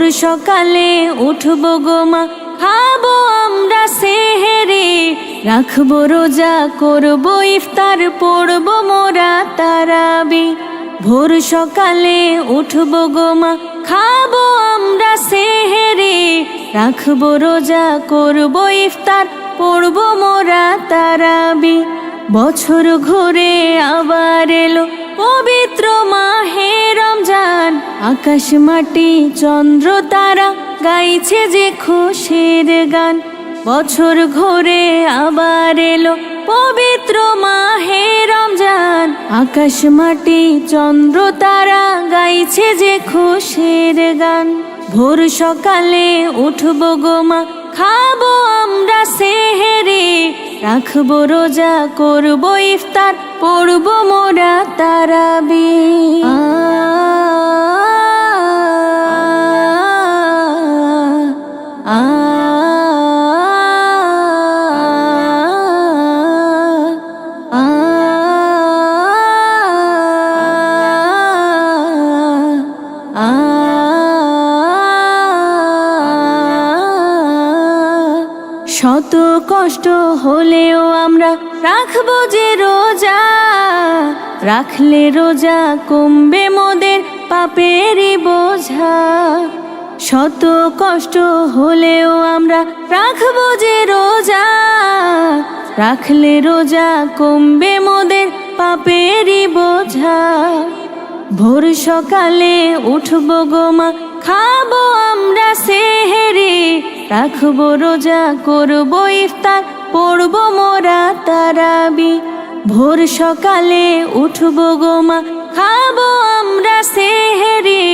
ভোর সকালে উঠবো গো মা, খাবো আমরা সেহেরি, রাখবো রোজা, করবো ইফতার, পড়বো মোরা তারাবি। ভোর সকালে উঠবো গো মা, খাবো আমরা সেহেরি, রাখবো রোজা, করবো ইফতার, পড়বো মোরা তারাবি। বছর ঘুরে আবার এলো পবিত্র মাহে রমজান, আকাশ মাটি চন্দ্র তারা গাইছে যে খুশির গান। বছর ঘুরে আবার এলো পবিত্র মাহে রমজান, আকাশ মাটি চন্দ্র তারা গাইছে যে খুশির গান। ভোর সকালে উঠবো গো মা, খাবো আমরা সেহেরি, রাখবো রোজা, করবো ইফতার, পড়বো মোরা তারাবি। শত কষ্ট হলেও আমরা রাখবো যে রোজা, রাখলে রোজা কমবে মোদের পাপেরই বোঝা। শত কষ্ট হলেও আমরা রাখবো যে রোজা, রাখলে রোজা কমবে মোদের পাপেরই বোঝা। ভোর সকালে উঠবো গো মা, খাবো আমরা সেহেরি, রাখবো রোজা, করবো ইফতার, পড়বো মোরা তারাবি। ভোর সকালে উঠবো গো মা, খাবো আমরা সেহেরি,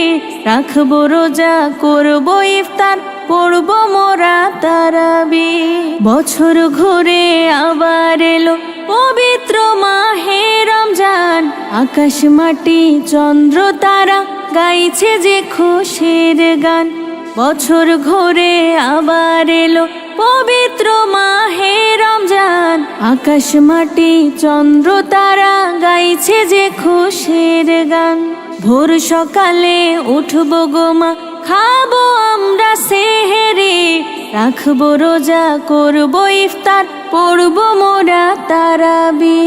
রাখবো রোজা, করবো ইফতার, পড়বো মোরা তারাবি। বছর ঘুরে আবার এলো পবিত্র মাহে রমজান, আকাশ মাটি চন্দ্র তারা গাইছে যে খুশির গান। বছর ঘুরে আবার এলো পবিত্র মাহে রমজান, আকাশ মাটি চন্দ্র তারা গাইছে যে খুশির গান। ভোর সকালে উঠবো গো মা, খাবো আমরা সেহেরি, রাখবো রোজা, করবো ইফতার, পড়বো মোরা তারাবি।